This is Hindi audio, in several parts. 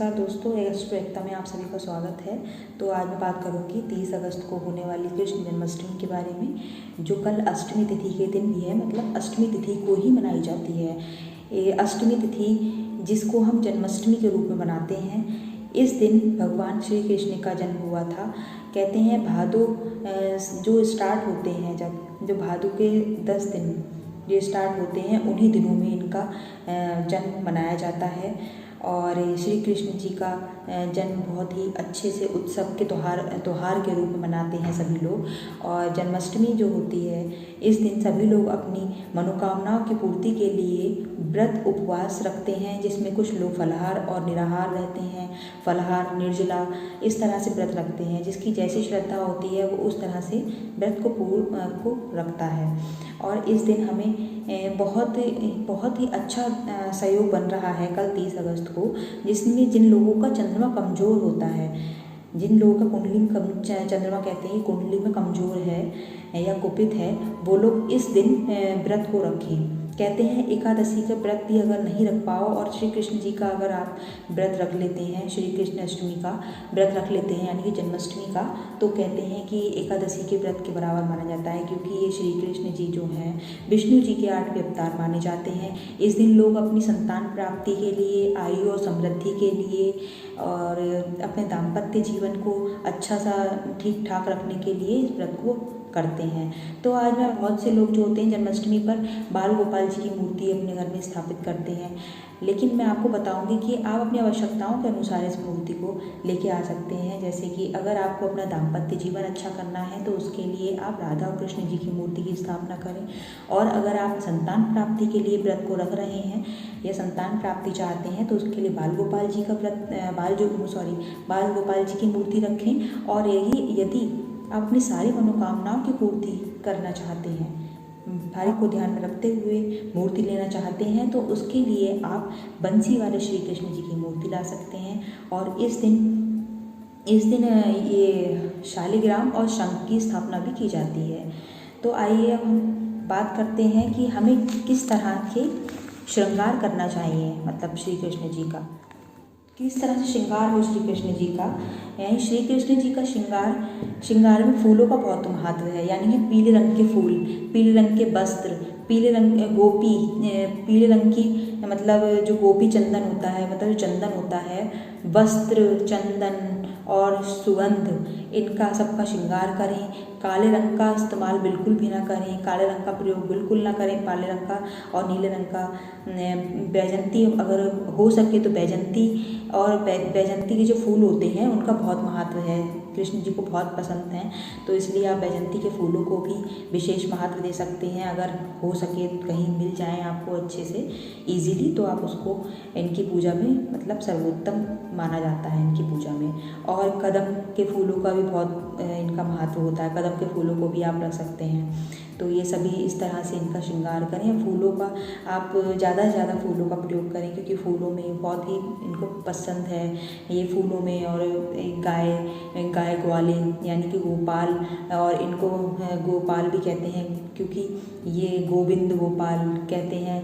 नमस्कार दोस्तों, एस्ट्रो एकता में आप सभी का स्वागत है। तो आज मैं बात करूंगी 30 अगस्त को होने वाली कृष्ण जन्माष्टमी के बारे में, जो कल अष्टमी तिथि के दिन भी है, मतलब अष्टमी तिथि को ही मनाई जाती है। ये अष्टमी तिथि जिसको हम जन्माष्टमी के रूप में मनाते हैं, इस दिन भगवान श्री कृष्ण का जन्म हुआ था। कहते हैं भादो जो स्टार्ट होते हैं, जो भादो के 10 दिन जो स्टार्ट होते हैं, उन्हीं दिनों में इनका जन्म मनाया जाता है। और श्री कृष्ण जी का जन्म बहुत ही अच्छे से उत्सव के त्योहार के रूप में मनाते हैं सभी लोग। और जन्माष्टमी जो होती है, इस दिन सभी लोग अपनी मनोकामनाओं की पूर्ति के लिए व्रत उपवास रखते हैं, जिसमें कुछ लोग फलाहार और निराहार रहते हैं। फलाहार, निर्जला, इस तरह से व्रत रखते हैं। जिसकी जैसी श्रद्धा होती है वो उस तरह से व्रत को रखता है। और इस दिन हमें बहुत ही अच्छा सहयोग बन रहा है कल 30 अगस्त को, जिसमें जिन लोगों का चंद्रमा कमज़ोर होता है, जिन लोगों का कुंडली में चंद्रमा कहते हैं कुंडली में कमज़ोर है या कुपित है, वो लोग इस दिन व्रत को रखें। कहते हैं एकादशी का व्रत भी अगर नहीं रख पाओ और श्री कृष्ण जी का अगर आप व्रत रख लेते हैं, श्री कृष्ण अष्टमी का व्रत रख लेते हैं, यानी कि जन्माष्टमी का, तो कहते हैं कि एकादशी के व्रत के बराबर माना जाता है, क्योंकि ये श्री कृष्ण जी जो हैं विष्णु जी के 8वें अवतार माने जाते हैं। इस दिन लोग अपनी संतान प्राप्ति के लिए, आयु और समृद्धि के लिए और अपने दाम्पत्य जीवन को अच्छा सा ठीक ठाक रखने के लिए इस व्रत को करते हैं। तो आज मैं बहुत से लोग जो होते हैं जन्माष्टमी पर बाल गोपाल जी की मूर्ति अपने घर में स्थापित करते हैं, लेकिन मैं आपको बताऊंगी कि आप अपनी आवश्यकताओं के अनुसार इस मूर्ति को लेके आ सकते हैं। जैसे कि अगर आपको अपना दाम्पत्य जीवन अच्छा करना है तो उसके लिए आप राधा और कृष्ण जी की मूर्ति की स्थापना करें। और अगर आप संतान प्राप्ति के लिए व्रत को रख रहे हैं या संतान प्राप्ति चाहते हैं तो उसके लिए बाल गोपाल जी का बाल गोपाल जी की मूर्ति रखें। और यदि आप अपनी सारी मनोकामनाओं की पूर्ति करना चाहते हैं, भारी को ध्यान में रखते हुए मूर्ति लेना चाहते हैं, तो उसके लिए आप बंसी वाले श्री कृष्ण जी की मूर्ति ला सकते हैं। और इस दिन ये शालिग्राम और शंख की स्थापना भी की जाती है। तो आइए अब हम बात करते हैं कि हमें किस तरह के श्रृंगार करना चाहिए, मतलब श्री कृष्ण जी का किस तरह से श्रृंगार हो श्री कृष्ण जी का। यानी श्री कृष्ण जी का श्रृंगार में फूलों का बहुत महत्व है। यानी कि पीले रंग के फूल, पीले रंग के वस्त्र, पीले रंग की मतलब जो गोपी चंदन होता है, मतलब जो चंदन होता है, वस्त्र, चंदन और सुगंध, इनका सबका श्रृंगार करें। काले रंग का इस्तेमाल बिल्कुल भी ना करें, काले रंग का प्रयोग बिल्कुल ना करें। काले रंग का और नीले रंग का बैजंती, अगर हो सके तो बैजंती और बैजंती के जो फूल होते हैं उनका बहुत महत्व है, कृष्ण जी को बहुत पसंद हैं, तो इसलिए आप बैजंती के फूलों को भी विशेष महत्व दे सकते हैं। अगर हो सके कहीं मिल जाएं आपको अच्छे से ईजीली, तो आप उसको इनकी पूजा में मतलब सर्वोत्तम माना जाता है इनकी पूजा में। और कदम के फूलों का भी बहुत इनका महत्व होता है, कदम के फूलों को भी आप रख सकते हैं। तो ये सभी इस तरह से इनका श्रृंगार करें। फूलों का आप ज़्यादा से ज़्यादा फूलों का प्रयोग करें, क्योंकि फूलों में बहुत ही इनको पसंद है ये फूलों में। और गाय ग्वाले यानी कि गोपाल, और इनको गोपाल भी कहते हैं क्योंकि ये गोविंद गोपाल कहते हैं,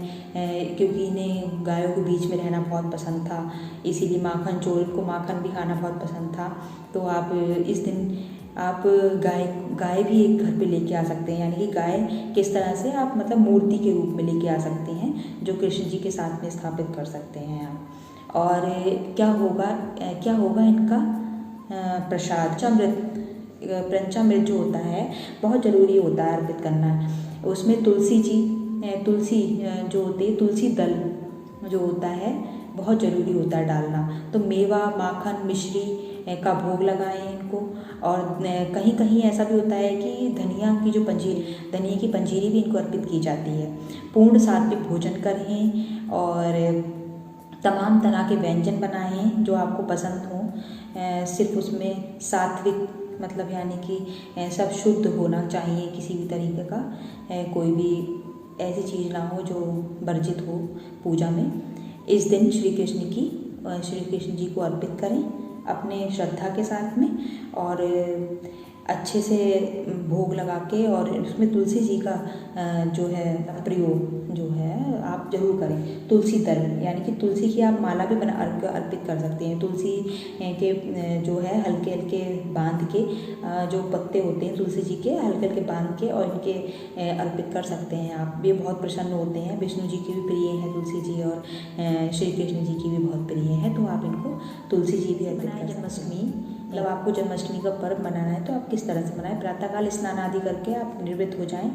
क्योंकि इन्हें गायों के बीच में रहना बहुत पसंद था, इसीलिए माखन चोर, इनको माखन भी खाना बहुत पसंद था। तो आप इस दिन आप गाय भी एक घर पे लेके आ सकते हैं। यानी कि गाय किस तरह से आप मतलब मूर्ति के रूप में लेके आ सकते हैं, जो कृष्ण जी के साथ में स्थापित कर सकते हैं आप। और क्या होगा इनका प्रसाद, पंचामृत जो होता है बहुत ज़रूरी होता है अर्पित करना। उसमें तुलसी जो होती है, तुलसी दल जो होता है बहुत ज़रूरी होता है डालना। तो मेवा, माखन, मिश्री का भोग लगाएं इनको। और कहीं कहीं ऐसा भी होता है कि धनिया की पंजीरी भी इनको अर्पित की जाती है। पूर्ण सात्विक भोजन करें और तमाम तरह के व्यंजन बनाएं जो आपको पसंद हों। सिर्फ उसमें सात्विक मतलब यानी कि सब शुद्ध होना चाहिए, किसी भी तरीके का कोई भी ऐसी चीज़ ना हो जो वर्जित हो पूजा में। इस दिन श्री कृष्ण जी को अर्पित करें अपने श्रद्धा के साथ में। और अच्छे से भोग लगा के, और उसमें तुलसी जी का जो है प्रयोग जो है आप जरूर करें। तुलसी दल यानी कि तुलसी की आप माला भी बना अर्पित कर सकते हैं। तुलसी के जो है हल्के हल्के बांध के जो पत्ते होते हैं तुलसी जी के हल्के हल्के बांध के और इनके अर्पित कर सकते हैं आप। ये बहुत प्रसन्न होते हैं। विष्णु जी की भी प्रिय है तुलसी जी, और श्री कृष्ण जी की भी बहुत प्रिय है, तो आप इनको तुलसी जी भी अर्पित कर सकते हैं। जन्माष्टमी मतलब आपको जन्माष्टमी का पर्व मनाना है तो आप किस तरह से मनाएं। प्रातःकाल स्नान आदि करके आप निर्वृत्त हो जाएं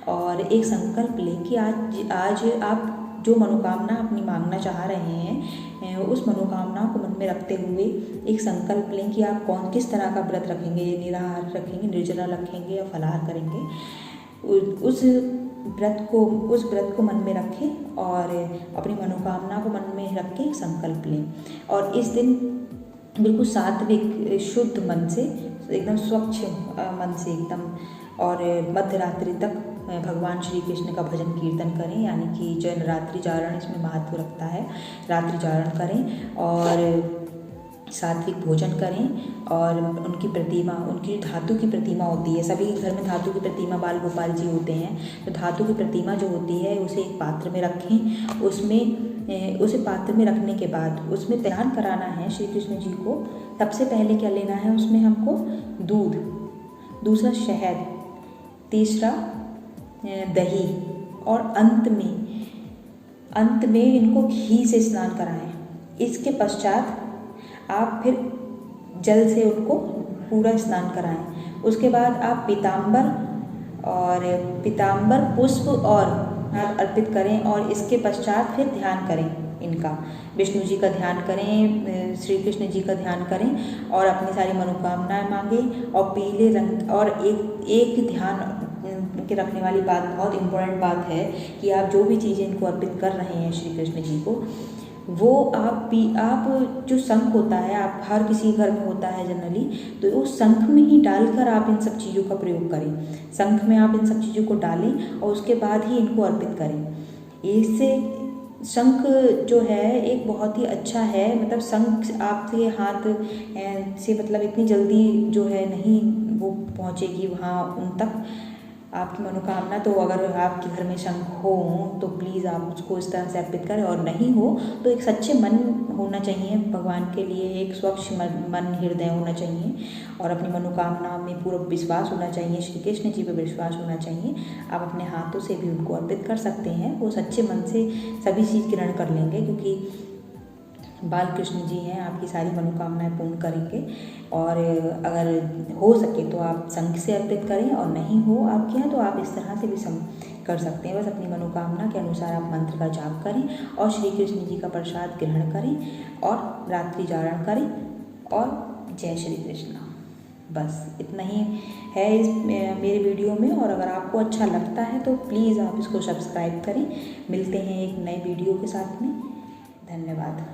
और एक संकल्प लें कि आज आप जो मनोकामना अपनी मांगना चाह रहे हैं उस मनोकामना को मन में रखते हुए एक संकल्प लें कि आप किस तरह का व्रत रखेंगे, निराहार रखेंगे, निर्जला रखेंगे या फलाहार करेंगे। उस व्रत को मन में रखें और अपनी मनोकामना को मन में रख के एक संकल्प लें। और इस दिन बिल्कुल सात्विक शुद्ध मन से, एकदम स्वच्छ मन से एकदम, और मध्य रात्रि तक भगवान श्री कृष्ण का भजन कीर्तन करें, यानी कि जो रात्रि जागरण इसमें महत्व रखता है। रात्रि जागरण करें और सात्विक भोजन करें और उनकी प्रतिमा, उनकी धातु की प्रतिमा होती है, सभी घर में धातु की प्रतिमा बाल गोपाल जी होते हैं, तो धातु की प्रतिमा जो होती है उसे एक पात्र में रखें। उसे पात्र में रखने के बाद उसमें ध्यान कराना है श्री कृष्ण जी को। सबसे पहले क्या लेना है, उसमें हमको दूध, दूसरा शहद, तीसरा दही, और अंत में इनको घी से स्नान कराएं। इसके पश्चात आप फिर जल से उनको पूरा स्नान कराएं। उसके बाद आप पीताम्बर पुष्प और अर्पित करें, और इसके पश्चात फिर ध्यान करें इनका, विष्णु जी का ध्यान करें, श्री कृष्ण जी का ध्यान करें और अपनी सारी मनोकामनाएं मांगें। और पीले रंग, और एक ध्यान के रखने वाली बात, बहुत इम्पोर्टेंट बात है कि आप जो भी चीज़ें इनको अर्पित कर रहे हैं श्री कृष्ण जी को, वो आप जो शंख होता है, आप हर किसी घर में होता है जनरली, तो उस शंख में ही डालकर आप इन सब चीज़ों का प्रयोग करें। शंख में आप इन सब चीज़ों को डालें और उसके बाद ही इनको अर्पित करें। इससे शंख जो है एक बहुत ही अच्छा है, मतलब शंख आपके हाथ से मतलब इतनी जल्दी जो है नहीं वो पहुँचेगी वहाँ उन तक आपकी मनोकामना। तो अगर आपके घर में शंख हो तो प्लीज़ आप उसको इस तरह से अर्पित करें, और नहीं हो तो एक सच्चे मन होना चाहिए भगवान के लिए, एक स्वच्छ मन हृदय होना चाहिए, और अपनी मनोकामना में पूरा विश्वास होना चाहिए, श्री कृष्ण जी पर विश्वास होना चाहिए। आप अपने हाथों से भी उनको अर्पित कर सकते हैं, वो सच्चे मन से सभी चीज़ ग्रहण कर लेंगे, क्योंकि बाल कृष्ण जी हैं, आपकी सारी मनोकामनाएं पूर्ण करेंगे। और अगर हो सके तो आप शंख से अर्पित करें, और नहीं हो आपके यहाँ तो आप इस तरह से भी कर सकते हैं। बस अपनी मनोकामना के अनुसार आप मंत्र का जाप करें और श्री कृष्ण जी का प्रसाद ग्रहण करें और रात्रि जागरण करें, और जय श्री कृष्ण। बस इतना ही है इस मेरे वीडियो में, और अगर आपको अच्छा लगता है तो प्लीज़ आप इसको सब्सक्राइब करें। मिलते हैं एक नए वीडियो के साथ में। धन्यवाद।